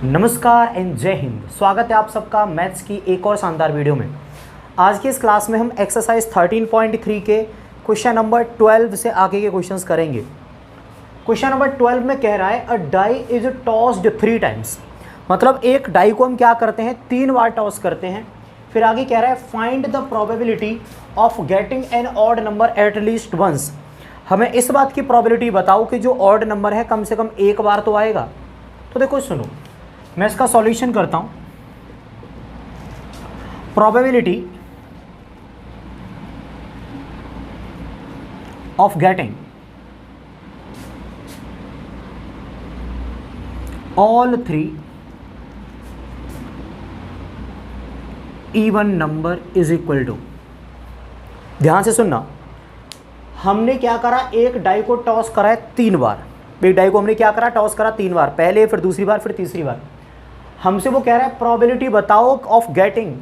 नमस्कार एंड जय हिंद। स्वागत है आप सबका मैथ्स की एक और शानदार वीडियो में। आज की इस क्लास में हम एक्सरसाइज 13.3 के क्वेश्चन नंबर 12 से आगे के क्वेश्चंस करेंगे। क्वेश्चन नंबर 12 में कह रहा है अ डाई इज टॉस्ड 3 टाइम्स, मतलब एक डाई को हम क्या करते हैं 3 बार टॉस करते हैं। फिर आगे कह रहा है find the probability of getting an odd number at least once. हमें इस बात की प्रोबेबिलिटी बताओ कि जो ऑड नंबर है कम से कम एक बार तो आएगा। तो देखो सुनो, मैं इसका सॉल्यूशन करता हूं। Probability of getting all 3 even number is equal to, ध्यान से सुनना, हमने क्या करा, एक डाई को टॉस करा है 3 बार। एक डाई को हमने क्या करा, टॉस करा 3 बार, पहले फिर दूसरी बार फिर तीसरी बार। हमसे वो कह रहा है प्रोबेबिलिटी बताओ of getting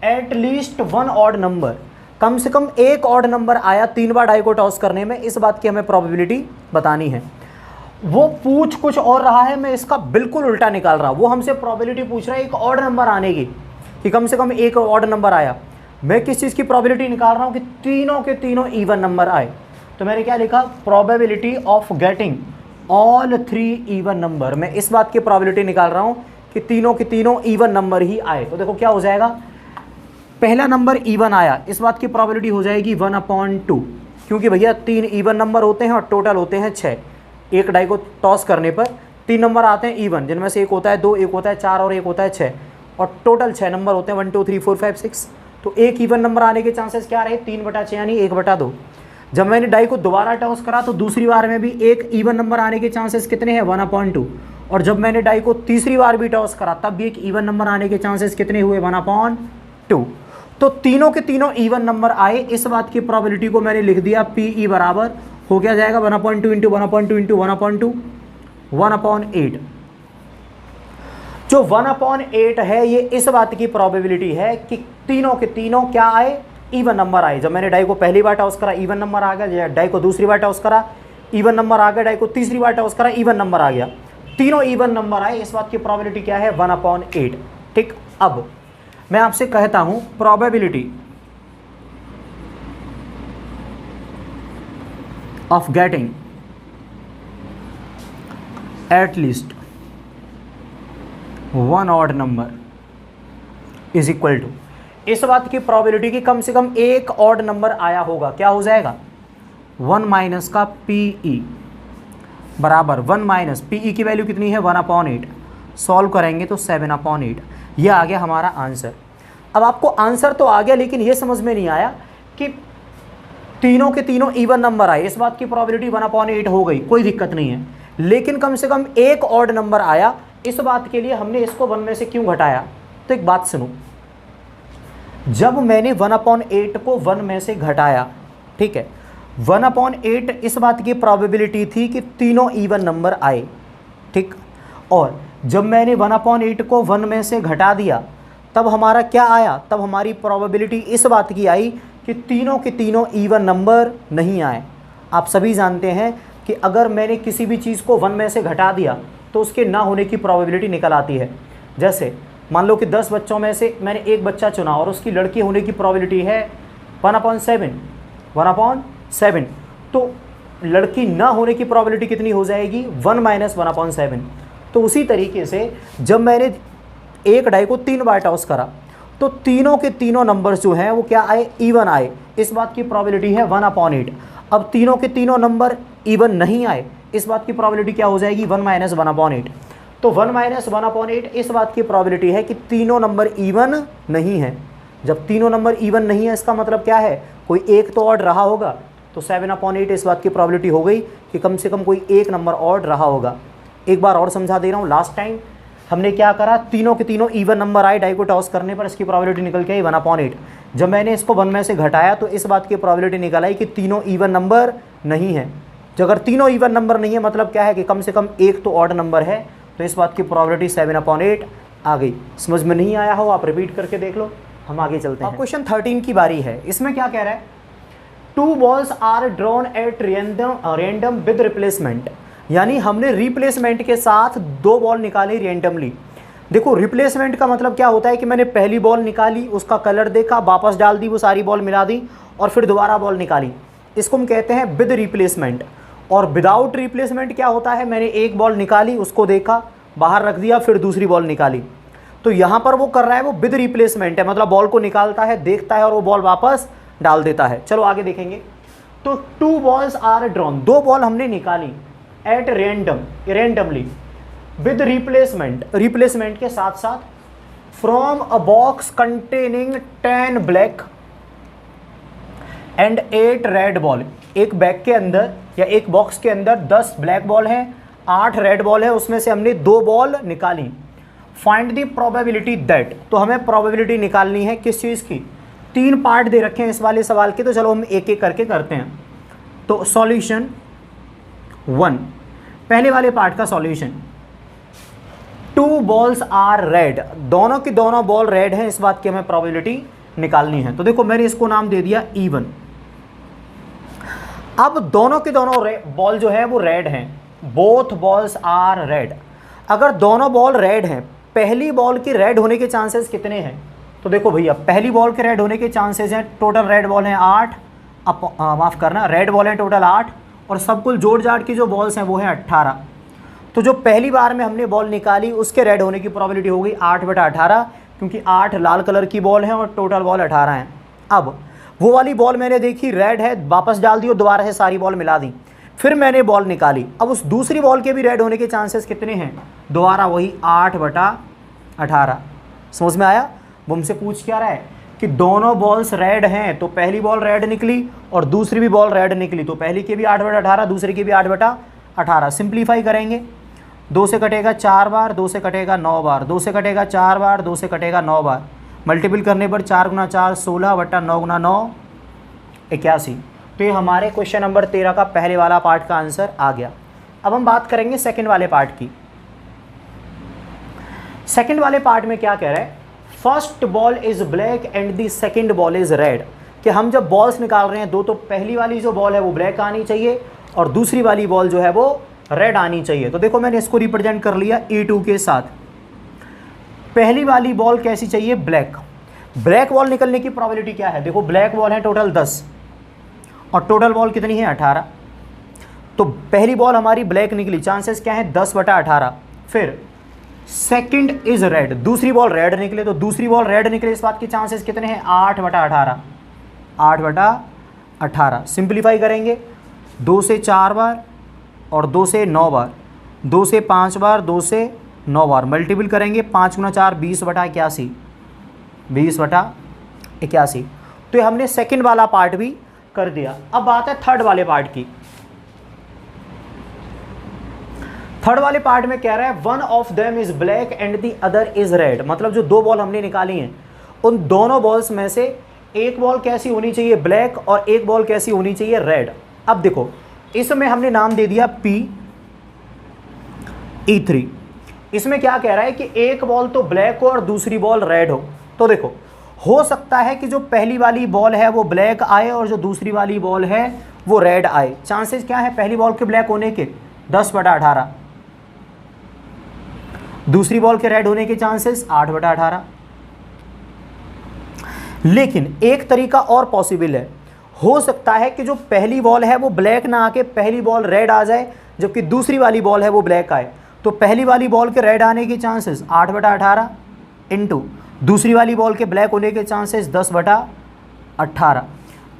at least one odd number, कम से कम एक ऑड नंबर आया 3 बार डाई को टॉस करने में, इस बात की हमें प्रोबेबिलिटी बतानी है। वो पूछ कुछ और रहा है, मैं इसका बिल्कुल उल्टा निकाल रहा हूँ। वो हमसे प्रोबेबिलिटी पूछ रहा है एक ऑड नंबर आने की, कि कम से कम एक ऑड नंबर आया। मैं किस चीज़ की प्रोबेबिलिटी निकाल रहा हूँ कि तीनों के तीनों इवन नंबर आए। तो मैंने क्या लिखा, probability of getting all 3 even number. मैं इस बात की प्रोबेबिलिटी निकाल रहा हूँ कि तीनों के तीनों इवन नंबर ही आए। तो देखो क्या हो जाएगा, पहला नंबर इवन आया, इस बात की प्रोबेबिलिटी हो जाएगी 1/2, क्योंकि भैया 3 इवन नंबर होते हैं और टोटल होते हैं 6। एक डाई को टॉस करने पर 3 नंबर आते हैं इवन, जिनमें से एक होता है 2, एक होता है 4 और एक होता है 6, और टोटल 6 नंबर होते हैं 1 2 3 4 5 6। तो एक इवन नंबर आने के चांसेस क्या रहे, 3/6 यानी 1/2। जब मैंने डाई को दोबारा टॉस करा तो दूसरी बार में भी एक इवन नंबर आने के चांसेस कितने हैं, 1/2। और जब मैंने डाई को तीसरी बार भी टॉस करा तब भी एक इवन नंबर आने के चांसेस कितने हुए, 1/2। तो तीनों के तीनों इवन नंबर आए, इस बात की प्रोबेबिलिटी को मैंने लिख दिया PE बराबर हो क्या जाएगा 1/2 इंटू 1/2 इंटू 1/2 1/8। जो 1/8 है ये इस बात की प्रोबेबिलिटी है कि तीनों के तीनों क्या आए, इवन नंबर आए। जब मैंने डाई को पहली बार टॉस करा इवन नंबर आ गया, डाई को दूसरी बार टॉस करा इवन नंबर आ गया, डाई को तीसरी बार टॉस करा इवन नंबर आ गया, तीनों इवन नंबर आए, इस बात की प्रोबेबिलिटी क्या है 1/8। ठीक, अब मैं आपसे कहता हूं probability of getting at least one odd number is equal to, इस बात की प्रोबेबिलिटी की कम से कम एक ऑड नंबर आया होगा, क्या हो जाएगा 1 माइनस का PE बराबर 1 माइनस PE की वैल्यू कितनी है 1/8। सॉल्व करेंगे तो 7/8, यह आ गया हमारा आंसर। अब आपको आंसर तो आ गया, लेकिन यह समझ में नहीं आया कि तीनों के तीनों इवन नंबर आए, इस बात की प्रोबेबिलिटी 1/8 हो गई, कोई दिक्कत नहीं है, लेकिन कम से कम एक ऑड नंबर आया, इस बात के लिए हमने इसको 1 में से क्यों घटाया। तो एक बात सुनो, जब मैंने 1/8 को 1 में से घटाया, ठीक है, 1/8 इस बात की प्रोबेबिलिटी थी कि तीनों इवन नंबर आए, ठीक, और जब मैंने 1/8 को 1 में से घटा दिया तब हमारा क्या आया, तब हमारी प्रोबेबिलिटी इस बात की आई कि तीनों के तीनों इवन नंबर नहीं आए। आप सभी जानते हैं कि अगर मैंने किसी भी चीज़ को 1 में से घटा दिया तो उसके ना होने की प्रोबेबिलिटी निकल आती है। जैसे मान लो कि 10 बच्चों में से मैंने एक बच्चा चुना और उसकी लड़की होने की प्रोबेबिलिटी है 1/7, तो लड़की ना होने की प्रोबेबिलिटी कितनी हो जाएगी 1 माइनस 1/7। तो उसी तरीके से जब मैंने एक डाई को 3 बार टॉस करा तो तीनों के तीनों नंबर्स जो हैं वो क्या आए, इवन आए, इस बात की प्रोबेबिलिटी है 1/8। अब तीनों के तीनों नंबर इवन नहीं आए, इस बात की प्रोबेबिलिटी क्या हो जाएगी 1 माइनस 1/8। तो 1 माइनस 1/8 इस बात की प्रोबेबिलिटी है कि तीनों नंबर इवन नहीं है। जब तीनों नंबर इवन नहीं है इसका मतलब क्या है, कोई एक तो ऑड रहा होगा। तो 7/8 इस बात की प्रोबेबिलिटी हो गई कि कम से कम कोई एक नंबर ऑड रहा होगा। एक बार और समझा दे रहा हूँ, लास्ट टाइम हमने क्या करा, तीनों के तीनों इवन नंबर आए डाई को टॉस करने पर, इसकी प्रोबेबिलिटी निकल के आई 1/8। जब मैंने इसको 1 में से घटाया तो इस बात की प्रोबेबिलिटी निकल आई कि तीनों इवन नंबर नहीं है। जो अगर तीनों इवन नंबर नहीं है मतलब क्या है कि कम से कम एक तो ऑड नंबर है, तो इस बात की प्रोबेबिलिटी 7/8 आ गई। समझ में नहीं आया हो आप रिपीट करके देख लो, हम आगे चलते हैं। क्वेश्चन 13 की बारी है। इसमें क्या कह रहा है, 2 balls are drawn at random with replacement, यानी हमने रिप्लेसमेंट के साथ 2 बॉल निकाली रैंडमली। देखो रिप्लेसमेंट का मतलब क्या होता है कि मैंने पहली बॉल निकाली, उसका कलर देखा, वापस डाल दी, वो सारी बॉल मिला दी और फिर दोबारा बॉल निकाली, इसको हम कहते हैं विद रिप्लेसमेंट। और विदाउट रिप्लेसमेंट क्या होता है, मैंने एक बॉल निकाली, उसको देखा, बाहर रख दिया, फिर दूसरी बॉल निकाली। तो यहाँ पर वो कर रहा है वो विद रिप्लेसमेंट है, मतलब बॉल को निकालता है, देखता है और वो बॉल वापस डाल देता है। चलो आगे देखेंगे। तो 2 बॉल्स आर ड्रॉन, 2 बॉल हमने निकाली at randomly with replacement, replacement के साथ साथ, from a box containing 10 black and 8 red ball. एक बैग के अंदर या एक बॉक्स के अंदर 10 ब्लैक बॉल है, 8 रेड बॉल है, उसमें से हमने 2 बॉल निकाली। फाइंड द प्रोबेबिलिटी दैट, तो हमें प्रोबेबिलिटी निकालनी है किस चीज़ की, 3 पार्ट दे रखे हैं इस वाले सवाल के, तो चलो हम एक एक करके करते हैं। तो सॉल्यूशन 1, पहले वाले पार्ट का सॉल्यूशन, 2 बॉल्स आर रेड, दोनों की दोनों बॉल रेड हैं, इस बात की हमें प्रोबेबिलिटी निकालनी है। तो देखो मैंने इसको नाम दे दिया E1। अब दोनों की दोनों बॉल जो है वो रेड हैं, बोथ बॉल्स आर रेड। अगर दोनों बॉल रेड हैं, पहली बॉल की रेड होने के चांसेस कितने हैं, तो देखो भैया पहली बॉल के रेड होने के चांसेस हैं, टोटल रेड बॉल हैं 8, माफ़ करना, रेड बॉल हैं टोटल 8 और सब कुल जोड़ जाट की जो बॉल्स हैं वो हैं 18। तो जो पहली बार में हमने बॉल निकाली उसके रेड होने की प्रोबेबिलिटी हो गई 8/18, क्योंकि 8 लाल कलर की बॉल हैं और टोटल बॉल 18 हैं। अब वो वाली बॉल मैंने देखी रेड है, वापस डाल दी और दोबारा से सारी बॉल मिला दी, फिर मैंने बॉल निकाली। अब उस दूसरी बॉल के भी रेड होने के चांसेस कितने हैं, दोबारा वही 8/18। समझ में आया? वो हमसे पूछ क्या रहा है कि दोनों बॉल्स रेड हैं, तो पहली बॉल रेड निकली और दूसरी भी बॉल रेड निकली, तो पहली की भी 8/18, दूसरी की भी 8/18। सिंप्लीफाई करेंगे, 2 से कटेगा 4 बार, 2 से कटेगा 9 बार, 2 से कटेगा 4 बार, 2 से कटेगा 9 बार, मल्टीपल करने पर 4 × 4 16/9 × 9 81। तो ये हमारे क्वेश्चन नंबर 13 का पहले वाला पार्ट का आंसर आ गया। अब हम बात करेंगे सेकंड वाले पार्ट की। सेकंड वाले पार्ट में क्या कह रहा है, first ball is black and the second ball is red, कि हम जब बॉल्स निकाल रहे हैं दो, तो पहली वाली जो बॉल है वो ब्लैक आनी चाहिए और दूसरी वाली बॉल जो है वो रेड आनी चाहिए। तो देखो मैंने इसको रिप्रेजेंट कर लिया E2 के साथ। पहली वाली बॉल कैसी चाहिए, ब्लैक। ब्लैक बॉल निकलने की प्रोबेबिलिटी क्या है, देखो ब्लैक बॉल है टोटल 10 और टोटल बॉल कितनी है 18, तो पहली बॉल हमारी ब्लैक निकली, चांसेस क्या है 10/18। फिर सेकंड इज रेड, दूसरी बॉल रेड निकले, तो दूसरी बॉल रेड निकले, इस बात के चांसेस कितने हैं 8/18, 8/18। सिंप्लीफाई करेंगे, 2 से 4 बार और 2 से 9 बार, 2 से 5 बार, 2 से 9 बार, मल्टीपल करेंगे 5 × 4 20/81, 20/81। तो ये हमने सेकंड वाला पार्ट भी कर दिया। अब बात है थर्ड वाले पार्ट की। थर्ड वाले पार्ट में कह रहा है one of them is black and the other is red, मतलब जो 2 बॉल हमने निकाली हैं उन दोनों बॉल्स में से एक बॉल कैसी होनी चाहिए, ब्लैक, और एक बॉल कैसी होनी चाहिए, रेड। अब देखो इसमें हमने नाम दे दिया E3। इसमें क्या कह रहा है कि एक बॉल तो ब्लैक हो और दूसरी बॉल रेड हो। तो देखो हो सकता है कि जो पहली वाली बॉल है वो ब्लैक आए और जो दूसरी वाली बॉल है वो रेड आए। चांसेस क्या है पहली बॉल के ब्लैक होने के 10/18, दूसरी बॉल के रेड होने के चांसेस 8/18। लेकिन एक तरीका और पॉसिबल है, हो सकता है कि जो पहली बॉल है वो ब्लैक ना आके पहली बॉल रेड आ जाए, जबकि दूसरी वाली बॉल है वो ब्लैक आए। तो पहली वाली बॉल के रेड आने के चांसेस 8/18 इंटू दूसरी वाली बॉल के ब्लैक होने के चांसेस 10/18।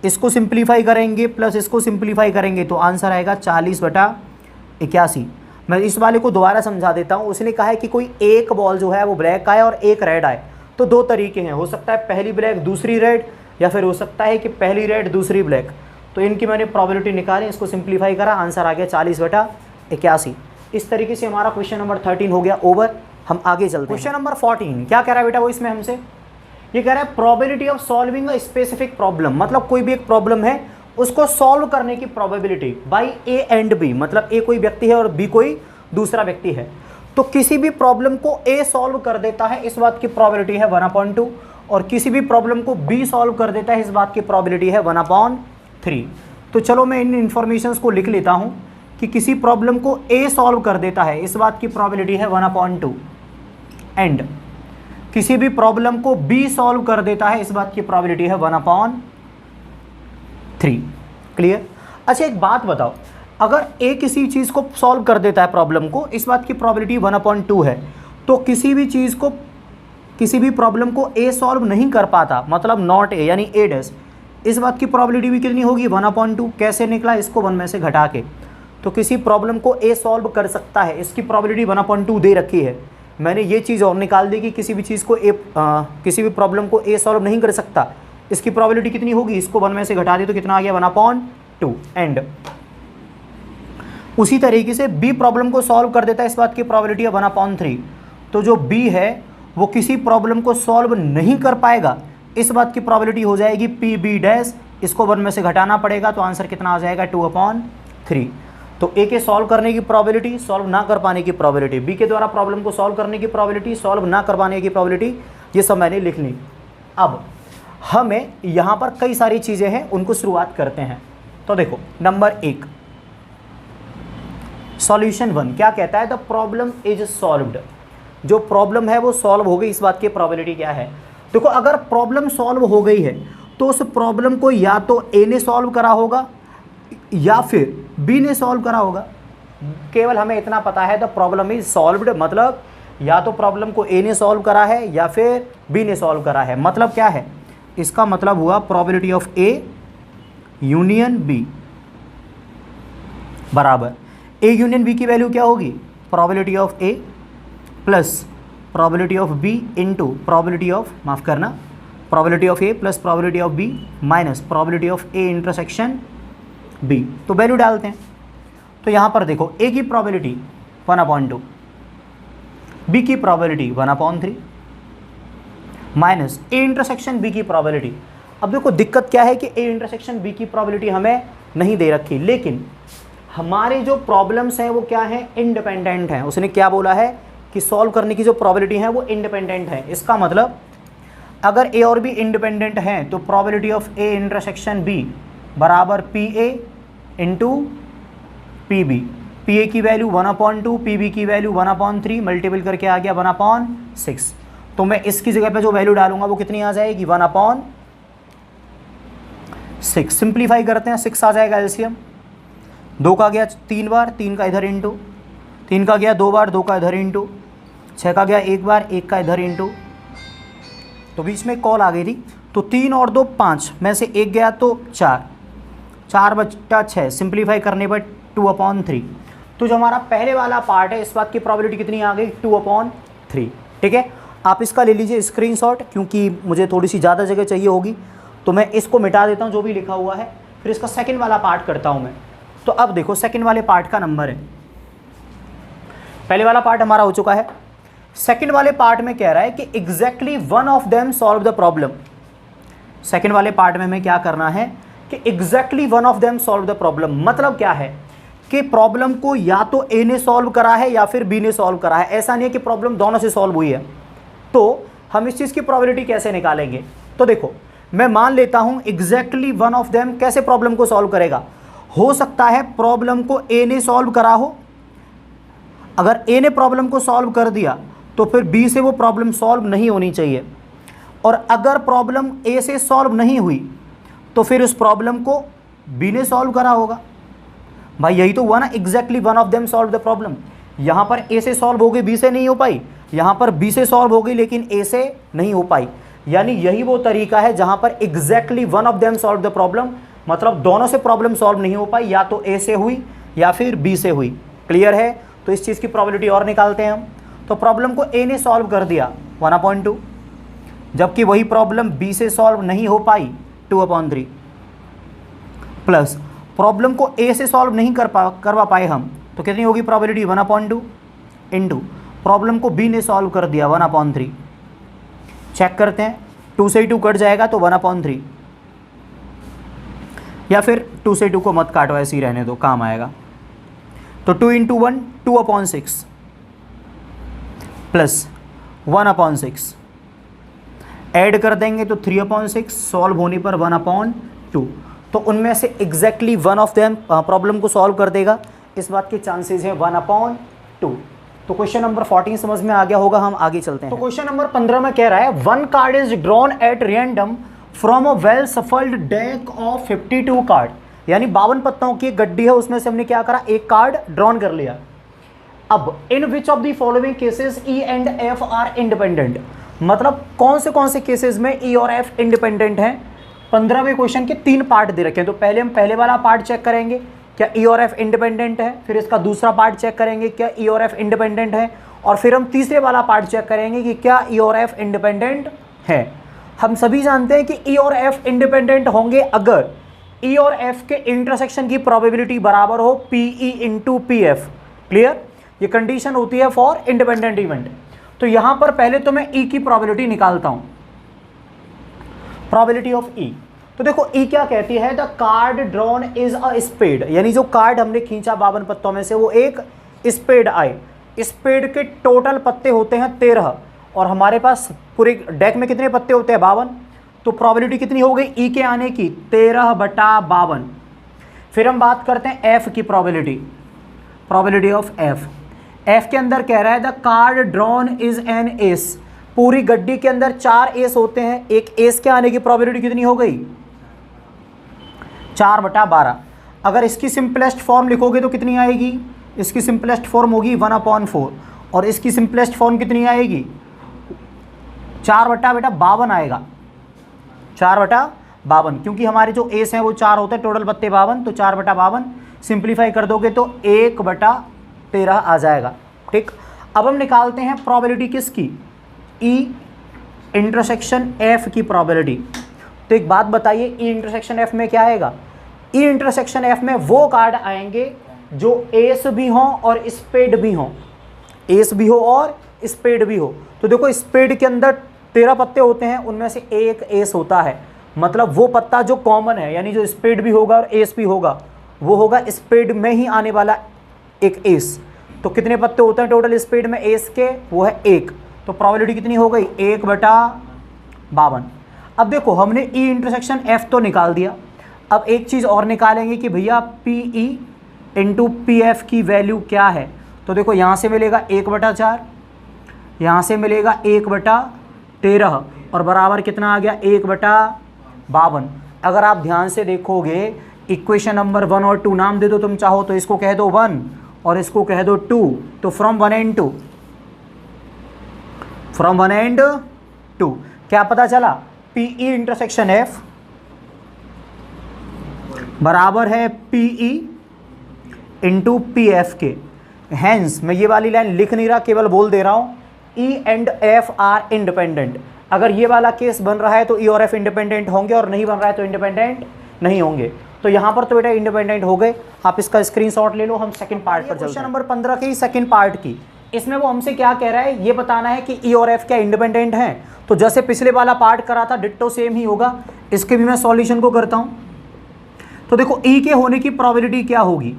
इसको सिंप्लीफाई करेंगे प्लस इसको सिंप्लीफाई करेंगे तो आंसर आएगा 40/81। मैं इस वाले को दोबारा समझा देता हूँ। उसने कहा है कि कोई एक बॉल जो है वो ब्लैक आए और एक रेड आए, तो 2 तरीके हैं, हो सकता है पहली ब्लैक दूसरी रेड, या फिर हो सकता है कि पहली रेड दूसरी ब्लैक। तो इनकी मैंने प्रोबेबिलिटी निकाली, इसको सिंप्लीफाई करा, आंसर आ गया 40/81। इस तरीके से हमारा क्वेश्चन नंबर 13 हो गया ओवर। हम आगे चलते हैं। क्वेश्चन नंबर 14 क्या कह रहा है बेटा वो इसमें हमसे, ये कह रहा है probability of solving a specific problem, मतलब कोई भी एक प्रॉब्लम है उसको सॉल्व करने की probability by A and B, मतलब ए कोई व्यक्ति है और बी कोई दूसरा व्यक्ति है। तो किसी भी प्रॉब्लम को ए सॉल्व कर देता है, इस बात की प्रोबेबिलिटी है 1/2, और किसी भी प्रॉब्लम को बी सॉल्व कर देता है, इस बात की प्रोबेबिलिटी है 1/3। तो चलो मैं इन इन्फॉर्मेशंस को लिख लेता हूँ कि किसी प्रॉब्लम को ए सॉल्व कर देता है, इस बात की प्रोबेबिलिटी है 1/2। एंड किसी भी प्रॉब्लम को बी सॉल्व कर देता है, इस बात की प्रोबेबिलिटी है 1/3। क्लियर? अच्छा एक बात बताओ, अगर ए किसी चीज़ को सॉल्व कर देता है प्रॉब्लम को, इस बात की प्रोबेबिलिटी 1/2 है, तो किसी भी चीज़ को, किसी भी प्रॉब्लम को ए सॉल्व नहीं कर पाता, मतलब नॉट ए यानी ए डैश, इस बात की प्रोबेबिलिटी भी कितनी होगी 1/2। कैसे निकला? इसको 1 में से घटा के। तो किसी प्रॉब्लम को ए सॉल्व कर सकता है, इसकी प्रोबेबिलिटी 1/2 दे रखी है। मैंने ये चीज़ और निकाल दी कि किसी भी चीज़ को किसी भी प्रॉब्लम को ए सॉल्व नहीं कर सकता, इसकी प्रोबेबिलिटी कितनी होगी, इसको 1 में से घटा दी तो कितना आ गया 1/2। एंड उसी तरीके से बी प्रॉब्लम को सॉल्व कर देता है, इस बात की प्रोबेबिलिटी है 1/3। तो जो बी है वो किसी प्रॉब्लम को सॉल्व नहीं कर पाएगा, इस बात की प्रोबेबिलिटी हो जाएगी पी बी डैश, इसको 1 में से घटाना पड़ेगा, तो आंसर कितना आ जाएगा 2/3। तो ए के सॉल्व करने की प्रोबेबिलिटी, सॉल्व ना कर पाने की प्रोबेबिलिटी, बी के द्वारा प्रॉब्लम को सॉल्व करने की प्रोबेबिलिटी, सॉल्व ना कर पाने की प्रोबेबिलिटी, ये सब मैंने लिख ली। अब हमें यहाँ पर कई सारी चीज़ें हैं, उनको शुरुआत करते हैं। तो देखो नंबर 1 सॉल्यूशन 1 क्या कहता है, द प्रॉब्लम इज सॉल्व्ड। जो प्रॉब्लम है वो सॉल्व हो गई, इस बात की प्रोबेबिलिटी क्या है। देखो अगर प्रॉब्लम सॉल्व हो गई है तो उस प्रॉब्लम को या तो ए ने सॉल्व करा होगा या फिर बी ने सॉल्व करा होगा। केवल हमें इतना पता है द प्रॉब्लम इज सॉल्व्ड, मतलब या तो प्रॉब्लम को ए ने सॉल्व करा है या फिर बी ने सॉल्व करा है। मतलब क्या है, इसका मतलब हुआ probability of A union B बराबर ए यूनियन बी की वैल्यू क्या होगी, probability of A plus probability of B into probability of, माफ़ करना, probability of A plus probability of B minus probability of A intersection B. तो value डालते हैं, तो यहाँ पर देखो ए की प्रोबेबिलिटी 1/2, बी की probability 1/3 minus A intersection B की प्रोबेबिलिटी। अब देखो दिक्कत क्या है कि ए इंटरसेक्शन बी की प्रोबेबिलिटी हमें नहीं दे रखी, लेकिन हमारे जो प्रॉब्लम्स हैं वो क्या हैं, इंडिपेंडेंट हैं। उसने क्या बोला है कि सॉल्व करने की जो प्रोबेबिलिटी है वो इंडिपेंडेंट है। इसका मतलब अगर ए और बी इंडिपेंडेंट हैं तो probability of A intersection B बराबर P A into P B. P A की वैल्यू 1/2, पी बी की वैल्यू 1/3, मल्टीपल करके आ गया 1/6। तो मैं इसकी जगह पे जो वैल्यू डालूंगा वो कितनी आ जाएगी 1/6। सिंप्लीफाई करते हैं, 6 आ जाएगा एलसीएम, 2 का गया 3 बार, 3 का इधर इंटू, 3 का गया 2 बार, 2 का इधर इंटू, 6 का गया 1 बार, 1 का इधर इंटू। तो बीच में कॉल आ गई थी, तो 3 और 2 5 में से 1 गया तो 4, 4/6। सिंप्लीफाई करने पर 2/3। तो जो हमारा पहले वाला पार्ट है, इस बात की प्रोबेबिलिटी कितनी आ गई 2/3। ठीक है, आप इसका ले लीजिए स्क्रीनशॉट, क्योंकि मुझे थोड़ी सी ज़्यादा जगह चाहिए होगी, तो मैं इसको मिटा देता हूँ जो भी लिखा हुआ है, फिर इसका सेकंड वाला पार्ट करता हूँ मैं। तो अब देखो सेकंड वाले पार्ट का नंबर है, पहले वाला पार्ट हमारा हो चुका है, सेकंड वाले पार्ट में कह रहा है कि exactly one of them solve the problem. Second वाले पार्ट में हमें क्या करना है कि exactly one of them solve the problem. मतलब क्या है कि प्रॉब्लम को या तो ए ने सॉल्व करा है या फिर बी ने सॉल्व करा है। ऐसा नहीं है कि प्रॉब्लम दोनों से सॉल्व हुई है। तो हम इस चीज़ की प्रोबेबिलिटी कैसे निकालेंगे, तो देखो मैं मान लेता हूं एग्जैक्टली वन ऑफ देम कैसे प्रॉब्लम को सॉल्व करेगा। हो सकता है प्रॉब्लम को ए ने सॉल्व करा हो, अगर ए ने प्रॉब्लम को सॉल्व कर दिया तो फिर बी से वो प्रॉब्लम सॉल्व नहीं होनी चाहिए, और अगर प्रॉब्लम ए से सॉल्व नहीं हुई तो फिर उस प्रॉब्लम को बी ने सॉल्व करा होगा। भाई यही तो हुआ ना, exactly one of them solve the problem. यहाँ पर ए से सॉल्व हो गई, बी से नहीं हो पाई, यहाँ पर बी से सॉल्व हो गई लेकिन ए से नहीं हो पाई। यानी यही वो तरीका है जहाँ पर exactly one of them solve the problem, मतलब दोनों से प्रॉब्लम सॉल्व नहीं हो पाई, या तो ए से हुई या फिर बी से हुई। क्लियर है? तो इस चीज़ की प्रोबेबिलिटी और निकालते हैं हम। तो प्रॉब्लम को ए ने सॉल्व कर दिया 1/2, जबकि वही प्रॉब्लम बी से सॉल्व नहीं हो पाई 2/3, प्लस प्रॉब्लम को ए से सॉल्व नहीं करवा पाए हम, तो कितनी होगी प्रोबेबिलिटी 1/2 इंटू प्रॉब्लम को बी ने सॉल्व कर दिया 1/3। चेक करते हैं, 2 से 2 कट जाएगा तो 1/3, या फिर 2 से 2 को मत काटो, ऐसे ही रहने दो, काम आएगा। तो 2 × 1 2/6 प्लस 1/6 ऐड कर देंगे तो 3/6, सॉल्व होने पर 1/2। तो उनमें से exactly one of them problem को सॉल्व कर देगा, इस बात के चांसेस हैं 1/2। तो क्वेश्चन नंबर 14 समझ में आ गया होगा, हम आगे चलते हैं। तो क्वेश्चन नंबर 15 में कह रहा है one card is drawn at random from a well shuffled deck of 52 card, यानी 52 पत्तों की एक गड्डी है, उसमें से हमने क्या करा, एक कार्ड ड्रॉन कर लिया। अब in which of the following cases E and F are independent, मतलब कौन से केसेस में ई और एफ इंडिपेंडेंट हैं। 15वें क्वेश्चन के 3 पार्ट दे रखे हैं, तो पहले हम पहले वाला पार्ट चेक करेंगे क्या ई और एफ इंडिपेंडेंट है, फिर इसका दूसरा पार्ट चेक करेंगे क्या ई और एफ इंडिपेंडेंट है, और फिर हम तीसरे वाला पार्ट चेक करेंगे कि क्या ई और एफ इंडिपेंडेंट है। हम सभी जानते हैं कि ई और एफ इंडिपेंडेंट होंगे अगर ई और एफ के इंटरसेक्शन की प्रोबेबिलिटी बराबर हो P E into P F. Clear, ये कंडीशन होती है फॉर इंडिपेंडेंट इवेंट। तो यहां पर पहले तो मैं ई की प्रोबेबिलिटी निकालता हूं, प्रोबेबिलिटी ऑफ ई। तो देखो ई क्या कहती है, the card drawn is a spade, यानी जो कार्ड हमने खींचा 52 पत्तों में से वो एक स्पेड आए। स्पेड के टोटल पत्ते होते हैं 13 और हमारे पास पूरे डेक में कितने पत्ते होते हैं 52, तो प्रोबेबिलिटी कितनी हो गई ई के आने की 13/52। फिर हम बात करते हैं एफ की प्रोबेबिलिटी ऑफ एफ। एफ के अंदर कह रहा है the card drawn is an S, पूरी गड्डी के अंदर 4 एस होते हैं, एक एस के आने की प्रोबेबिलिटी कितनी हो गई 4/12। अगर इसकी सिंपलेस्ट फॉर्म लिखोगे तो कितनी आएगी, इसकी सिंपलेस्ट फॉर्म होगी 1/4 और इसकी सिंपलेस्ट फॉर्म कितनी आएगी 4/52 आएगा, 4/52, क्योंकि हमारे जो एस हैं वो 4 होते हैं, टोटल पत्ते 52, तो 4/52 सिंप्लीफाई कर दोगे तो 1/13 आ जाएगा। ठीक, अब हम निकालते हैं प्रोबेबिलिटी किसकी, ई इंटरसेक्शन एफ की प्रोबेबिलिटी। तो एक बात बताइए, ई इंटरसेक्शन एफ में क्या आएगा, ई इंटरसेक्शन एफ में वो कार्ड आएंगे जो एस भी हो और स्पेड भी हो, एस भी हो और स्पेड भी हो। तो देखो स्पेड के अंदर 13 पत्ते होते हैं, उनमें से एक एस होता है, मतलब वो पत्ता जो कॉमन है, यानी जो स्पेड भी होगा और एस भी होगा, वो होगा स्पेड में ही आने वाला एक एस। तो कितने पत्ते होते हैं टोटल स्पेड में एस के, वो है 1, तो प्रोबेबिलिटी कितनी हो गई 1/52। अब देखो हमने ई इंटरसेक्शन एफ तो निकाल दिया, अब एक चीज़ और निकालेंगे कि भैया P E into P F की वैल्यू क्या है। तो देखो यहाँ से मिलेगा 1/4, यहाँ से मिलेगा 1/13 और बराबर कितना आ गया 1/52। अगर आप ध्यान से देखोगे इक्वेशन नंबर 1 और 2 नाम दे दो तुम चाहो तो, इसको कह दो 1 और इसको कह दो 2, तो फ्रॉम 1 एंड 2 क्या पता चला, पी ई इंटरसेक्शन एफ बराबर है P E into P F के। हैंस मैं ये वाली लाइन लिख नहीं रहा, केवल बोल दे रहा हूँ ई एंड एफ आर इंडिपेंडेंट। अगर ये वाला केस बन रहा है तो ई और एफ इंडिपेंडेंट होंगे और नहीं बन रहा है तो इंडिपेंडेंट नहीं होंगे। तो यहाँ पर तो बेटा इंडिपेंडेंट हो गए, आप इसका स्क्रीनशॉट ले लो। हम सेकंड पार्ट पर चलते हैं, क्वेश्चन नंबर 15 की सेकंड पार्ट की। इसमें वो हमसे क्या कह रहा है, ये बताना है कि ई और एफ क्या इंडिपेंडेंट हैं। तो जैसे पिछले वाला पार्ट करा था डिट्टो सेम ही होगा, इसके भी मैं सॉल्यूशन को करता हूँ। तो देखो ई के होने की प्रोबेबिलिटी क्या होगी,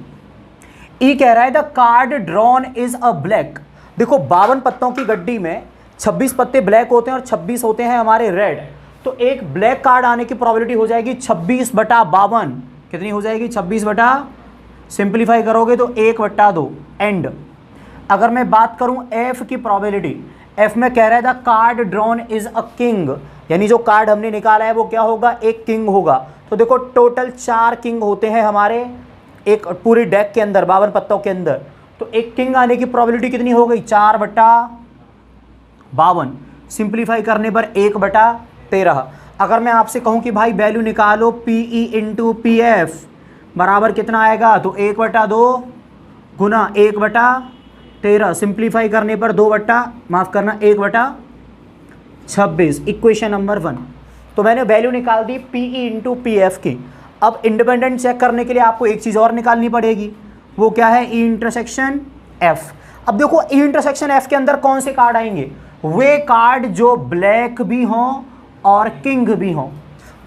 ई कह रहा है the card drawn is a black. देखो 52 पत्तों की गड्डी में 26 पत्ते ब्लैक होते हैं और 26 होते हैं हमारे रेड, तो एक ब्लैक कार्ड आने की प्रोबेबिलिटी हो जाएगी 26/52। कितनी हो जाएगी 26 सिंप्लीफाई करोगे तो 1/2 एंड। अगर मैं बात करूं एफ की प्रोबेबिलिटी, एफ में कह रहा है the card drawn is a king, यानी जो कार्ड हमने निकाला है वो क्या होगा, एक किंग होगा। तो देखो टोटल 4 किंग होते हैं हमारे एक पूरी डेक के अंदर 52 पत्तों के अंदर, तो एक किंग आने की प्रोबेबिलिटी कितनी हो गई 4/52, सिंप्लीफाई करने पर 1/13। अगर मैं आपसे कहूं कि भाई वैल्यू निकालो P E into P F बराबर कितना आएगा, तो 1/2 गुना 1/13, सिंप्लीफाई करने पर 1/26, इक्वेशन नंबर 1। तो मैंने वैल्यू निकाल दी P E into P F की। अब इंडिपेंडेंट चेक करने के लिए आपको एक चीज़ और निकालनी पड़ेगी, वो क्या है, ई इंटरसेक्शन एफ। अब देखो ई इंटरसेक्शन एफ के अंदर कौन से कार्ड आएंगे, वे कार्ड जो ब्लैक भी हों और किंग भी हों।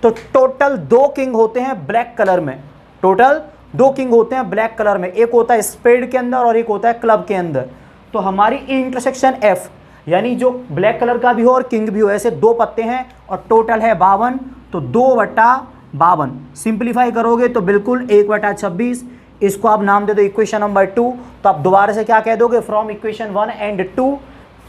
तो टोटल 2 किंग होते हैं ब्लैक कलर में, टोटल 2 किंग होते हैं ब्लैक कलर में, एक होता है स्पेड के अंदर और एक होता है क्लब के अंदर। तो हमारी ई इंटरसेक्शन एफ यानी जो ब्लैक कलर का भी हो और किंग भी हो, ऐसे 2 पत्ते हैं और टोटल है 52, तो 2/52 सिंप्लीफाई करोगे तो बिल्कुल 1/26, इसको आप नाम दे दो इक्वेशन नंबर 2। तो आप दोबारा से क्या कह दोगे, from equation 1 and 2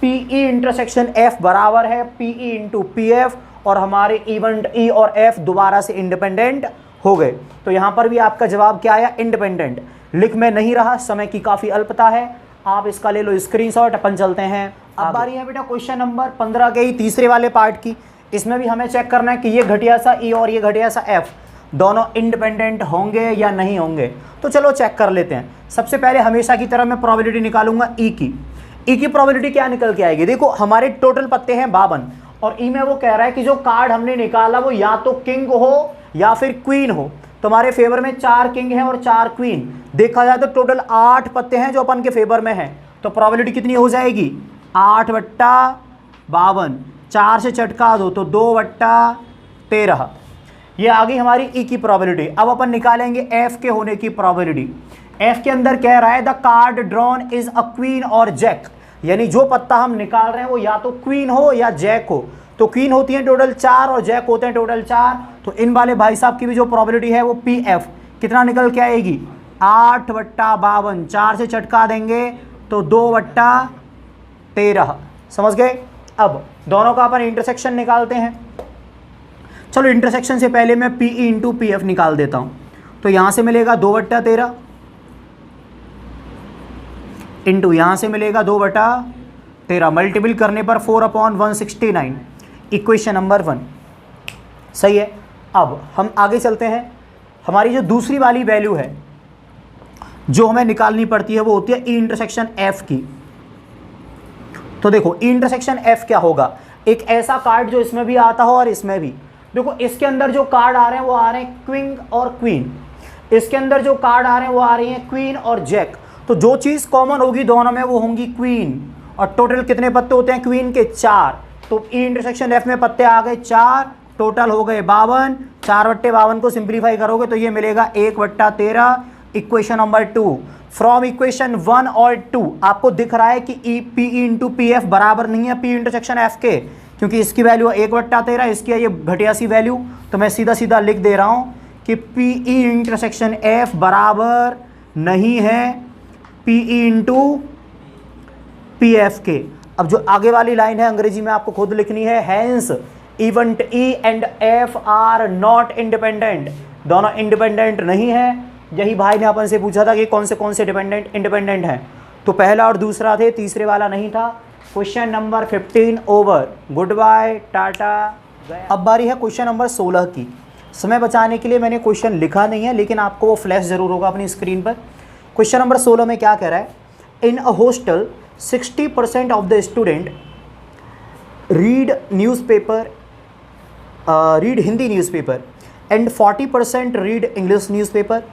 P E intersection F बराबर है पीई इंटू पी एफ, और हमारे इवेंट ई और एफ दोबारा से इंडिपेंडेंट हो गए। तो यहां पर भी आपका जवाब क्या आया, इंडिपेंडेंट। लिख में नहीं रहा, समय की काफ़ी अल्पता है, आप इसका ले लो स्क्रीनशॉट। अपन चलते हैं, अब बारी है बेटा क्वेश्चन नंबर 15 के ही तीसरे वाले पार्ट की। इसमें भी हमें चेक करना है कि ये घटिया सा ई और ये घटिया सा एफ दोनों इंडिपेंडेंट होंगे या नहीं होंगे। तो चलो चेक कर लेते हैं। सबसे पहले हमेशा की तरह मैं प्रोबेबिलिटी निकालूंगा ई की। ई की प्रोबेबिलिटी क्या निकल के आएगी, देखो हमारे टोटल पत्ते हैं 52 और ई में वो कह रहा है कि जो कार्ड हमने निकाला वो या तो किंग हो या फिर क्वीन हो। तुम्हारे फेवर में 4 किंग हैं और 4 क्वीन, देखा जाए तो टोटल 8 पत्ते हैं जो अपन के फेवर में हैं। तो प्रोबेबिलिटी कितनी हो जाएगी, 8/52, 4 से चटका दो तो 2/13। ये आ गई हमारी ई की प्रोबेबिलिटी। अब अपन निकालेंगे एफ के होने की प्रोबेबिलिटी। एफ के अंदर कह रहा है the card drawn is a queen और जैक, यानी जो पत्ता हम निकाल रहे हैं वो या तो क्वीन हो या जैक हो। तो क्वीन होती है टोटल 4 और जैक होते हैं टोटल 4। तो इन वाले भाई साहब की भी जो प्रोबेबिलिटी है वो पी एफ कितना निकल के आएगी, 8/52, 4 से चटका देंगे तो 2/13। समझ गए। अब दोनों का अपन इंटरसेक्शन निकालते हैं। चलो इंटरसेक्शन से पहले मैं P E into P F निकाल देता हूं। तो यहां से मिलेगा 2/13 इंटू यहां से मिलेगा 2/13, मल्टीपल करने पर 4/169, इक्वेशन नंबर 1। सही है। अब हम आगे चलते हैं। हमारी जो दूसरी वाली वैल्यू है जो हमें निकालनी पड़ती है वो होती है ई इंटरसेक्शन एफ की। तो देखो ई इंटरसेक्शन एफ क्या होगा, एक ऐसा कार्ड जो इसमें भी आता हो और इसमें भी। देखो इसके अंदर जो कार्ड आ रहे हैं वो आ रहे हैं क्विंग और क्वीन, इसके अंदर जो कार्ड आ रहे हैं वो आ रही हैं क्वीन और जैक। तो जो चीज़ कॉमन होगी दोनों में वो होंगी क्वीन। और टोटल कितने पत्ते होते हैं क्वीन के, 4। तो ई इंटरसेक्शन एफ में पत्ते आ गए 4, टोटल हो गए 52। 4/52 को सिंप्लीफाई करोगे तो ये मिलेगा 1/13, इक्वेशन नंबर 2। फ्रॉम इक्वेशन 1 और 2 आपको दिख रहा है कि E P E into P F बराबर नहीं है पी इंटरसेक्शन एफ के, क्योंकि इसकी वैल्यू 1/13, इसकी है ये घटिया सी वैल्यू। तो मैं सीधा सीधा लिख दे रहा हूँ कि पी ई इंटरसेक्शन एफ बराबर नहीं है P E into P F के। अब जो आगे वाली लाइन है अंग्रेजी में आपको खुद लिखनी है, hence event E and F are not independent, दोनों इंडिपेंडेंट नहीं है। यही भाई ने अपन से पूछा था कि कौन से इंडिपेंडेंट हैं, तो पहला और दूसरा थे, तीसरे वाला नहीं था। Question number 15 over, goodbye, tata. अब बारी है क्वेश्चन नंबर 16 की। समय बचाने के लिए मैंने क्वेश्चन लिखा नहीं है, लेकिन आपको वो फ्लैश जरूर होगा अपनी स्क्रीन पर। क्वेश्चन नंबर 16 में क्या कह रहा है, in a hostel 60% of the student read Hindi newspaper and 40% read English newspaper,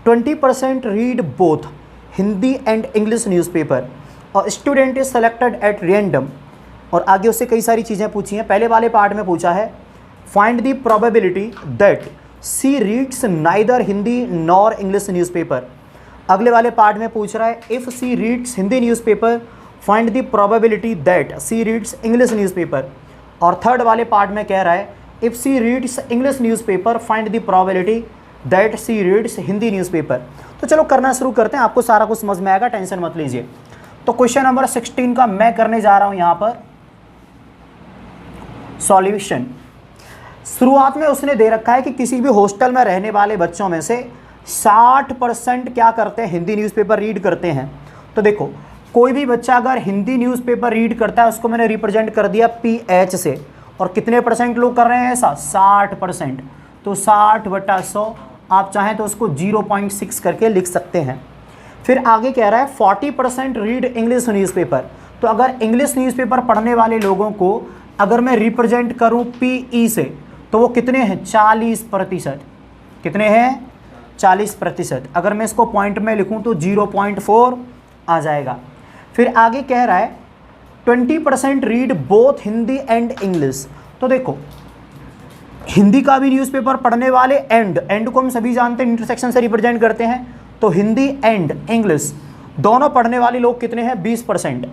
20% read both Hindi and English newspaper, और student is selected at random. और आगे उससे कई सारी चीज़ें पूछी हैं। पहले वाले पार्ट में पूछा है find the probability that C reads neither Hindi nor English newspaper. अगले वाले पार्ट में पूछ रहा है if C reads Hindi newspaper find the probability that C reads English newspaper. और थर्ड वाले पार्ट में कह रहा है if C reads English newspaper find the probability that C reads Hindi newspaper. तो चलो करना शुरू करते हैं, आपको सारा कुछ समझ में आएगा, टेंशन मत लीजिए। तो क्वेश्चन नंबर 16 का मैं करने जा रहा हूं यहां पर सॉल्यूशन। शुरुआत में उसने दे रखा है कि किसी भी हॉस्टल में रहने वाले बच्चों में से 60% क्या करते हैं, हिंदी न्यूज़पेपर रीड करते हैं। तो देखो कोई भी बच्चा अगर हिंदी न्यूज़पेपर रीड करता है उसको मैंने रिप्रेजेंट कर दिया PH से, और कितने परसेंट लोग कर रहे हैं ऐसा, 60%। तो 60/100 आप चाहें तो उसको 0.6 करके लिख सकते हैं। फिर आगे कह रहा है 40% रीड इंग्लिश न्यूज़पेपर। तो अगर इंग्लिश न्यूज़पेपर पढ़ने वाले लोगों को अगर मैं रिप्रेजेंट करूं PE से तो वो कितने हैं, 40%। कितने हैं, 40%। अगर मैं इसको पॉइंट में लिखूं तो 0.4 आ जाएगा। फिर आगे कह रहा है 20% read both Hindi and English. तो देखो हिंदी का भी न्यूज़पेपर पढ़ने वाले, एंड को हम सभी जानते हैं इंटरसेक्शन से रिप्रेजेंट करते हैं, तो हिंदी एंड इंग्लिश दोनों पढ़ने वाले लोग कितने हैं, 20%।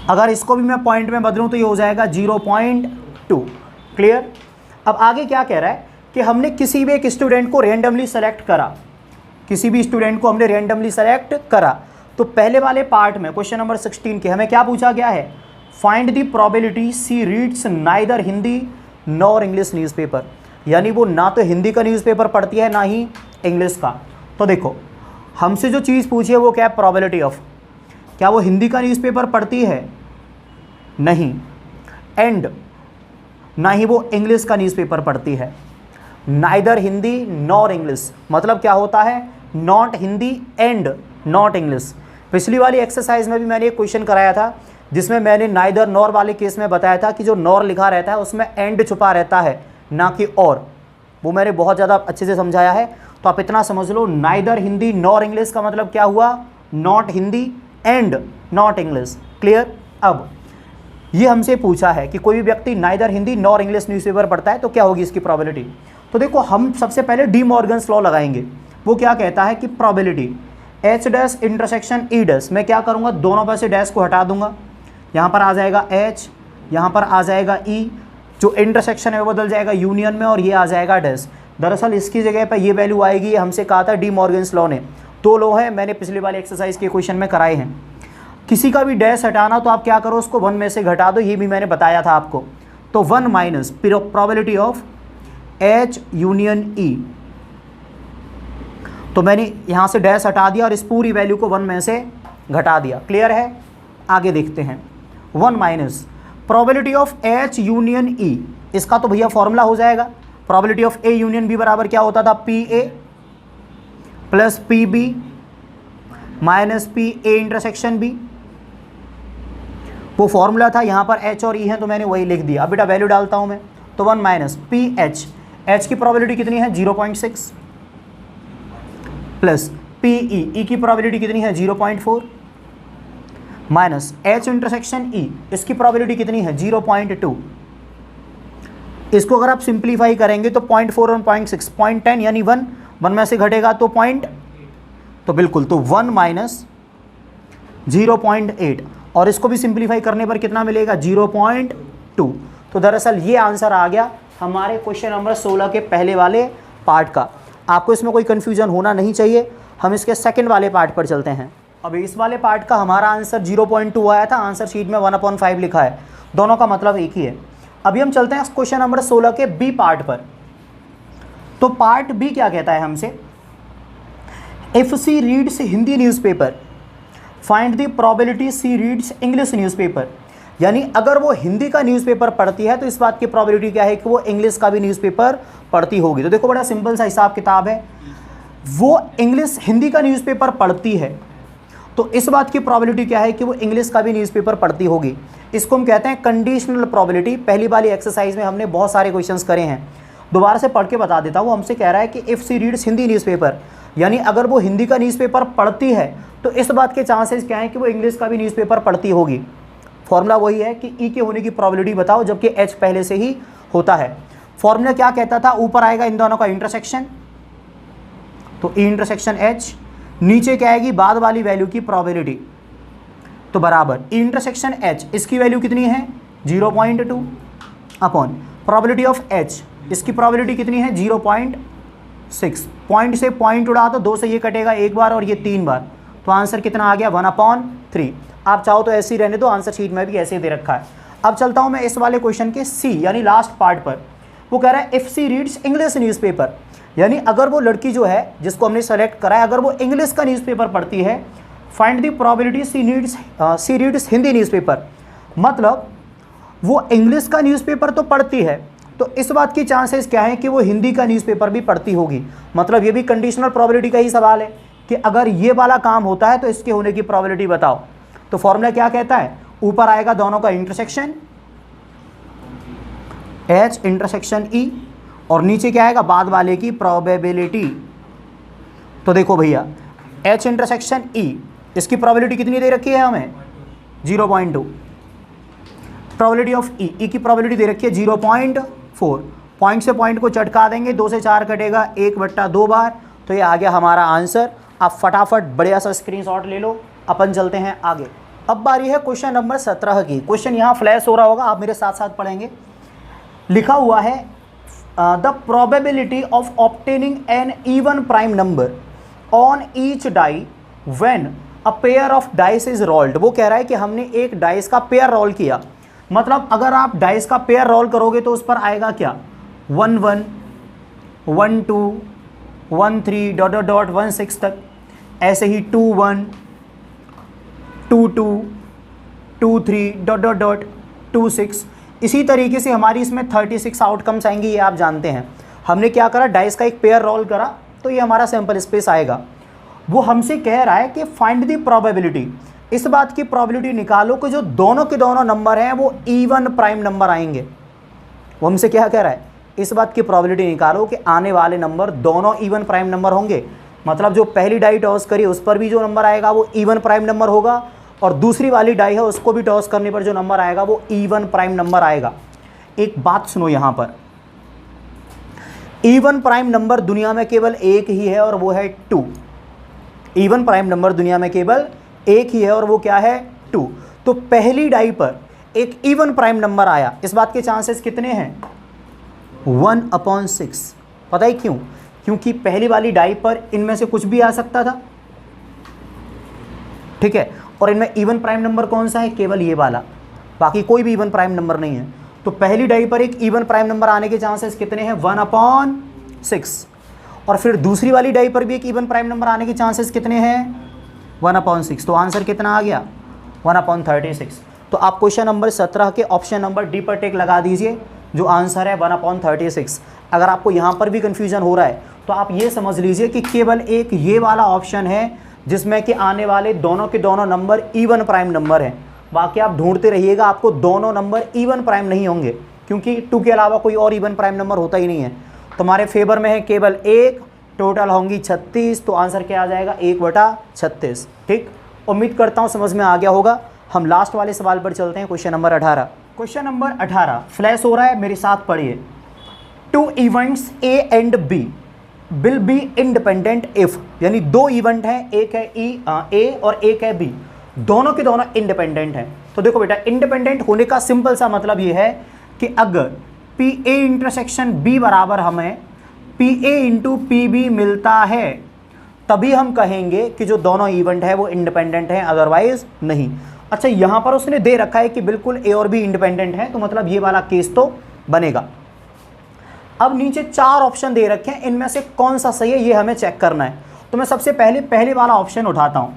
अगर इसको भी मैं पॉइंट में बदलूं तो ये हो जाएगा 0.2। क्लियर। अब आगे क्या कह रहा है कि हमने किसी भी एक स्टूडेंट को रैंडमली सेलेक्ट करा, किसी भी स्टूडेंट को हमने रैंडमली सेलेक्ट करा। तो पहले वाले पार्ट में क्वेश्चन नंबर 16 के हमें क्या पूछा गया है, find the probability C reads neither Hindi nor English newspaper, यानी वो ना तो हिंदी का न्यूज़पेपर पढ़ती है ना ही इंग्लिश का। तो देखो हमसे जो चीज़ पूछी है वो क्या है, प्रोबेबिलिटी ऑफ, क्या वो हिंदी का न्यूज़पेपर पढ़ती है, नहीं, एंड ना ही वो इंग्लिश का न्यूज़पेपर पढ़ती है। नाइदर हिंदी नॉर इंग्लिश मतलब क्या होता है, not Hindi and not English. पिछली वाली एक्सरसाइज में भी मैंने एक क्वेश्चन कराया था जिसमें मैंने नाइदर नॉर वाले केस में बताया था कि जो नॉर लिखा रहता है उसमें एंड छुपा रहता है ना कि और, वो मैंने बहुत ज़्यादा अच्छे से समझाया है। तो आप इतना समझ लो, नाइदर हिंदी नॉर इंग्लिश का मतलब क्या हुआ, not Hindi and not English. Clear. अब ये हमसे पूछा है कि कोई भी व्यक्ति neither Hindi nor English newspaper पढ़ता है तो क्या होगी इसकी प्रोबेबिलिटी। तो देखो हम सबसे पहले डी मॉर्गन्स लॉ लगाएंगे। वो क्या कहता है कि probability H dash intersection E dash, मैं क्या करूँगा, दोनों पर से डैश को हटा दूंगा, यहाँ पर आ जाएगा एच, यहाँ पर आ जाएगा ई, जो इंटरसेक्शन है वो बदल जाएगा यूनियन में और ये आ जाएगा डैश। दरअसल इसकी जगह पर ये वैल्यू आएगी, ये हमसे कहा था डी मॉर्गन्स लॉ ने। दो लॉ है, मैंने पिछले वाले एक्सरसाइज के क्वेश्चन में कराए हैं। किसी का भी डैश हटाना तो आप क्या करो, उसको 1 में से घटा दो, ये भी मैंने बताया था आपको। तो 1 minus probability of H union E, तो मैंने यहाँ से डैश हटा दिया और इस पूरी वैल्यू को 1 में से घटा दिया। क्लियर है। आगे देखते हैं, 1 minus probability of H union E, इसका तो भैया फॉर्मूला हो जाएगा, probability of A union B बराबर क्या होता था, P A plus P B minus P A intersection B. वो फॉर्मूला था, यहाँ पर एच और ई है तो मैंने वही लिख दिया। अब बेटा वैल्यू डालता हूँ मैं, तो 1 माइनस पी एच, एच की प्रोबेबिलिटी कितनी है 0.6 प्लस पी ई की प्रोबेबिलिटी कितनी है 0.4 माइनस एच इंटरसेक्शन ई, इसकी प्रोबेबिलिटी कितनी है 0.2। इसको अगर आप सिंप्लीफाई करेंगे तो 0.4 और 0.6 0.10 यानी 1 में से घटेगा तो पॉइंट, तो बिल्कुल, तो 1 माइनस 0.8 और इसको भी सिंप्लीफाई करने पर कितना मिलेगा 0.2। तो दरअसल ये आंसर आ गया हमारे क्वेश्चन नंबर 16 के पहले वाले पार्ट का। आपको इसमें कोई कन्फ्यूजन होना नहीं चाहिए। हम इसके सेकंड वाले पार्ट पर चलते हैं। अब इस वाले पार्ट का हमारा आंसर 0.2 आया था, आंसर शीट में 1/5 लिखा है, दोनों का मतलब एक ही है। अभी हम चलते हैं क्वेश्चन नंबर 16 के बी पार्ट पर। तो पार्ट बी क्या कहता है हमसे, if C reads Hindi newspaper find the probability C reads English newspaper, यानी अगर वो हिंदी का न्यूज़पेपर पढ़ती है तो इस बात की प्रोबेबिलिटी क्या है कि वो इंग्लिश का भी न्यूज़पेपर पढ़ती होगी। तो देखो बड़ा सिंपल सा हिसाब किताब है, वो इंग्लिश हिंदी का न्यूज़पेपर पढ़ती है तो इस बात की प्रोबेबिलिटी क्या है कि वो इंग्लिश का भी न्यूज़पेपर पढ़ती होगी। इसको हम कहते हैं कंडीशनल प्रोबेबिलिटी। पहली वाली एक्सरसाइज में हमने बहुत सारे क्वेश्चंस करे हैं, दोबारा से पढ़ के बता देता हूँ। वो हमसे कह रहा है कि if C reads Hindi newspaper, यानी अगर वो हिंदी का न्यूज़पेपर पढ़ती है तो इस बात के चांसेस क्या है कि वो इंग्लिश का भी न्यूज़पेपर पढ़ती होगी। फॉर्मूला वही है कि ई के होने की प्रोबेबिलिटी बताओ, जबकि एच पहले से ही होता है। फॉर्मूला क्या कहता था, ऊपर आएगा इन दोनों का इंटरसेक्शन, तो ई इंटरसेक्शन एच, नीचे क्या आएगी बाद वाली वैल्यू की प्रोबेबिलिटी, तो बराबर ई इंटरसेक्शन एच, इसकी वैल्यू कितनी है 0.2 अपॉन प्रोबेबिलिटी ऑफ एच, इसकी प्रोबेबिलिटी कितनी है 0.6। पॉइंट से पॉइंट उड़ा तो 2 से ये कटेगा एक बार और ये 3 बार, तो आंसर कितना आ गया 1/3। आप चाहो तो ऐसे ही रहने दो, आंसर शीट में भी ऐसे ही दे रखा है। अब चलता हूँ मैं इस वाले क्वेश्चन के सी यानी लास्ट पार्ट पर। वो कह रहा है if C reads English newspaper, यानी अगर वो लड़की जो है जिसको हमने सेलेक्ट करा है अगर वो इंग्लिश का न्यूज़पेपर पढ़ती है, find the probability C reads Hindi newspaper, मतलब वो इंग्लिश का न्यूज़पेपर तो पढ़ती है तो इस बात की चांसेस क्या है कि वो हिंदी का न्यूज़पेपर भी पढ़ती होगी। मतलब ये भी कंडीशनल प्रोबेबिलिटी का ही सवाल है कि अगर ये वाला काम होता है तो इसके होने की प्रोबेबिलिटी बताओ। तो फॉर्मूला क्या कहता है, ऊपर आएगा दोनों का इंटरसेक्शन एच इंटरसेक्शन ई और नीचे क्या आएगा बाद वाले की प्रोबेबिलिटी। तो देखो भैया एच इंटरसेक्शन ई, इसकी प्रोबेबिलिटी कितनी दे रखी है हमें 0.2, प्रोबेबिलिटी ऑफ ई की प्रोबेबिलिटी दे रखी है 0.4। पॉइंट से पॉइंट को चटका देंगे, 2 से 4 कटेगा 1/2 बार, तो ये आ गया हमारा आंसर। आप फटाफट बढ़िया सा स्क्रीनशॉट ले लो, अपन चलते हैं आगे। अब बारी है क्वेश्चन नंबर 17 की। क्वेश्चन यहाँ फ्लैश हो रहा होगा, आप मेरे साथ साथ पढ़ेंगे। लिखा हुआ है the probability of obtaining an even prime number on each die when a pair of dice is rolled. वो कह रहा है कि हमने एक डाइस का पेयर रोल किया, मतलब अगर आप डाइस का पेयर रोल करोगे तो उस पर आएगा क्या, 1 1 1 2 1 3 डॉट डॉट डॉट 1 6 तक, ऐसे ही 2 1 2 2 2 3 डॉट डॉट डॉट 2 6। इसी तरीके से हमारी इसमें 36 आउटकम्स आएंगे, ये आप जानते हैं। हमने क्या करा, डाइस का एक पेयर रोल करा तो ये हमारा सैंपल स्पेस आएगा। वो हमसे कह रहा है कि फाइंड द प्रोबेबिलिटी, इस बात की प्रोबेबिलिटी निकालो कि जो दोनों के दोनों नंबर हैं वो इवन प्राइम नंबर आएंगे। वो हमसे क्या कह रहा है, इस बात की प्रोबेबिलिटी निकालो कि आने वाले नंबर दोनों इवन प्राइम नंबर होंगे। मतलब जो पहली डाई टॉस करी उस पर भी जो नंबर आएगा वो इवन प्राइम नंबर होगा, और दूसरी वाली डाई है उसको भी टॉस करने पर जो नंबर आएगा वो इवन प्राइम नंबर आएगा। एक बात सुनो, यहाँ पर इवन प्राइम नंबर दुनिया में केवल एक ही है और वो है 2। इवन प्राइम नंबर दुनिया में केवल एक ही है और वो क्या है, 2। तो पहली डाई पर एक इवन प्राइम नंबर आया, इस बात के चांसेस कितने हैं, 1/6। पता है क्यों, क्योंकि पहली वाली डाई पर इनमें से कुछ भी आ सकता था, ठीक है, और इनमें इवन प्राइम नंबर कौन सा है, केवल ये वाला, बाकी कोई भी इवन प्राइम नंबर नहीं है। तो पहली डाई पर एक इवन प्राइम नंबर आने के चांसेस कितने हैं, 1/6। और फिर दूसरी वाली डाई पर भी एक इवन प्राइम नंबर आने के चांसेस कितने हैं, 1/6। तो आंसर कितना आ गया, 1/36। तो आप क्वेश्चन नंबर 17 के ऑप्शन नंबर डी पर टिक लगा दीजिए, जो आंसर है 1/36। अगर आपको यहाँ पर भी कन्फ्यूजन हो रहा है तो आप ये समझ लीजिए कि केवल एक ये वाला ऑप्शन है जिसमें कि आने वाले दोनों के दोनों नंबर इवन प्राइम नंबर हैं। बाकी आप ढूंढते रहिएगा, आपको दोनों नंबर इवन प्राइम नहीं होंगे, क्योंकि 2 के अलावा कोई और इवन प्राइम नंबर होता ही नहीं है। तुम्हारे फेवर में है केवल एक, टोटल होंगी 36, तो आंसर क्या आ जाएगा, 1/36। ठीक, उम्मीद करता हूँ समझ में आ गया होगा। हम लास्ट वाले सवाल पर चलते हैं, question number 18। Question number 18 flash हो रहा है, मेरे साथ पढ़िए। 2 events A and B will be independent if, यानी 2 इवेंट हैं, एक है ए और एक है बी, दोनों के दोनों इंडिपेंडेंट हैं। तो देखो बेटा, इंडिपेंडेंट होने का सिंपल सा मतलब ये है कि अगर पी ए इंटरसेक्शन बी बराबर हमें P A into P B मिलता है, तभी हम कहेंगे कि जो दोनों इवेंट है वो इंडिपेंडेंट हैं, अदरवाइज नहीं। अच्छा, यहाँ पर उसने दे रखा है कि बिल्कुल ए और बी इंडिपेंडेंट है, तो मतलब ये वाला केस तो बनेगा। अब नीचे 4 ऑप्शन दे रखे हैं, इनमें से कौन सा सही है ये हमें चेक करना है। तो मैं सबसे पहले वाला ऑप्शन उठाता हूँ।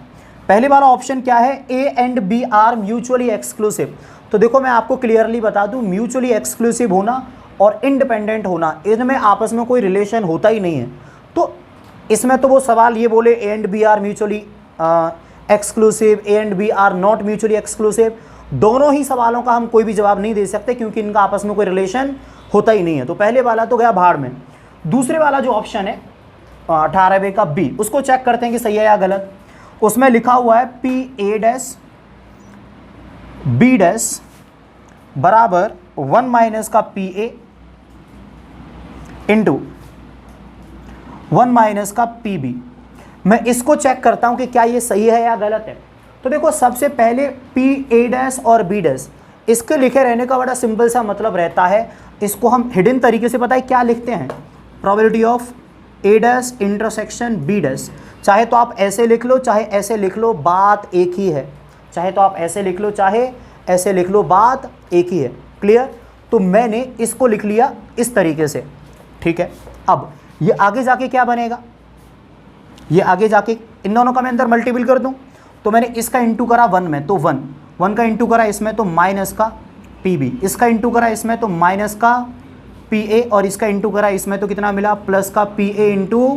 पहले वाला ऑप्शन क्या है, A and B are mutually exclusive. तो देखो मैं आपको क्लियरली बता दूं, म्यूचुअली एक्सक्लूसिव होना और इंडिपेंडेंट होना, इनमें आपस में कोई रिलेशन होता ही नहीं है। तो इसमें तो वो सवाल ये बोले A and B are mutually exclusive, A and B are not mutually exclusive, दोनों ही सवालों का हम कोई भी जवाब नहीं दे सकते, क्योंकि इनका आपस में कोई रिलेशन होता ही नहीं है। तो पहले वाला तो गया भाड़ में। दूसरे वाला जो ऑप्शन है 18वें का बी, उसको चेक करते हैं कि सही है या गलत। उसमें लिखा हुआ है P A dash B dash बराबर 1 माइनस का पी ए इंटू 1 माइनस का पी बी। मैं इसको चेक करता हूं कि क्या ये सही है या गलत है। तो देखो, सबसे पहले पी ए डैश और बी डैश, इसके लिखे रहने का बड़ा सिंपल सा मतलब रहता है, इसको हम हिडन तरीके से पता है क्या लिखते हैं, probability of A dash intersection B dash. चाहे तो आप ऐसे लिख लो, चाहे ऐसे लिख लो, बात एक ही है। चाहे तो आप ऐसे लिख लो, चाहे ऐसे लिख लो, बात एक ही है। क्लियर? तो मैंने इसको लिख लिया इस तरीके से, ठीक है। अब ये आगे जाके क्या बनेगा, ये आगे जाके इन दोनों का मैं अंदर मल्टीपल कर दूं, तो मैंने इसका इंटू करा 1 में तो 1 का इंटू करा इसमें तो माइनस का पी बी, इसका इंटू करा इसमें तो माइनस का पी ए, और इसका इंटू करा इसमें तो कितना मिला, प्लस का P A into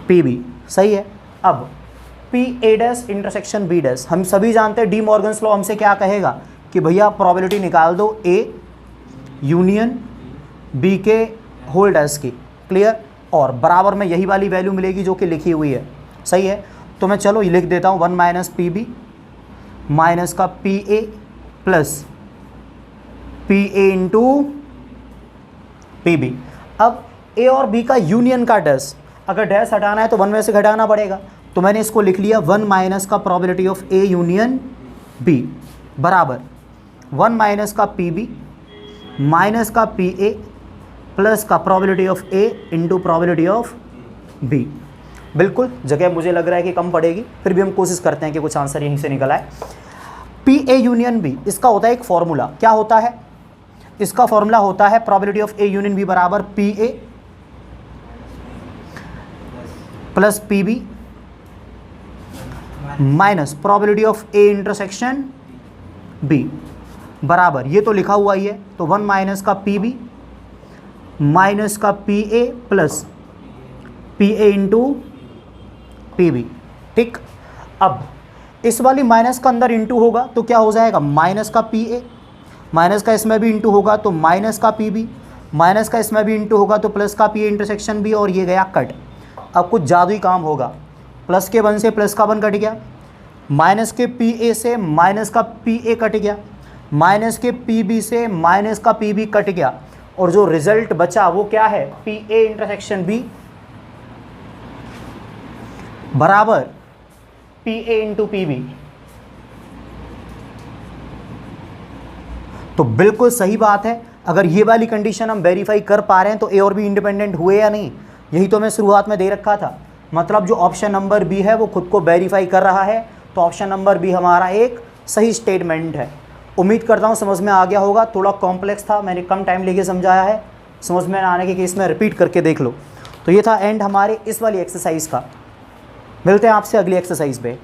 P B. सही है। अब P A dash intersection B dash, हम सभी जानते हैं डी मॉर्गन्स लॉ हमसे क्या कहेगा कि भैया प्रोबेबिलिटी निकाल दो ए यूनियन बी के होल डैश की। क्लियर? और बराबर में यही वाली वैल्यू मिलेगी जो कि लिखी हुई है। सही है। तो मैं चलो ये लिख देता हूँ 1 माइनस पी बी माइनस का P A plus P A into P B. अब ए और बी का यूनियन का डैश, अगर डैश हटाना है तो 1 में से घटाना पड़ेगा, तो मैंने इसको लिख लिया 1 माइनस का probability of A union B बराबर 1 माइनस का पी बी माइनस का पी ए प्लस का probability of A into probability of B. बिल्कुल जगह मुझे लग रहा है कि कम पड़ेगी, फिर भी हम कोशिश करते हैं कि कुछ आंसर यहीं से निकल आए। पी ए यूनियन बी, इसका होता है एक फॉर्मूला, क्या होता है? इसका फॉर्मूला होता है probability of A union B बराबर P A plus P B minus probability of A intersection B बराबर, ये तो लिखा हुआ ही है, तो 1 माइनस का पी बी माइनस का P A plus P A into P B. ठीक, अब इस वाली माइनस का अंदर इंटू होगा तो क्या हो जाएगा? माइनस का पी ए, माइनस का इसमें भी इंटू होगा तो माइनस का पी बी, माइनस का इसमें भी इंटू होगा तो प्लस का पी ए इंटरसेक्शन बी, और ये गया कट। अब कुछ जादुई काम होगा, प्लस के 1 से प्लस का 1 कट गया, माइनस के पी ए से माइनस का पी ए कट गया, माइनस के पी बी से माइनस का पी बी कट गया, और जो रिजल्ट बचा वो क्या है? पी ए इंटरसेक्शन बी बराबर P A into P B. तो बिल्कुल सही बात है, अगर ये वाली कंडीशन हम वेरीफाई कर पा रहे हैं तो ए और बी इंडिपेंडेंट हुए या नहीं, यही तो मैं शुरुआत में दे रखा था। मतलब जो ऑप्शन नंबर बी है वो खुद को वेरीफाई कर रहा है, तो ऑप्शन नंबर बी हमारा एक सही स्टेटमेंट है। उम्मीद करता हूँ समझ में आ गया होगा, थोड़ा कॉम्प्लेक्स था, मैंने कम टाइम लेके समझाया है, समझ में आने के केस में रिपीट करके देख लो। तो ये था एंड हमारे इस वाली एक्सरसाइज का। मिलते हैं आपसे अगली एक्सरसाइज पे।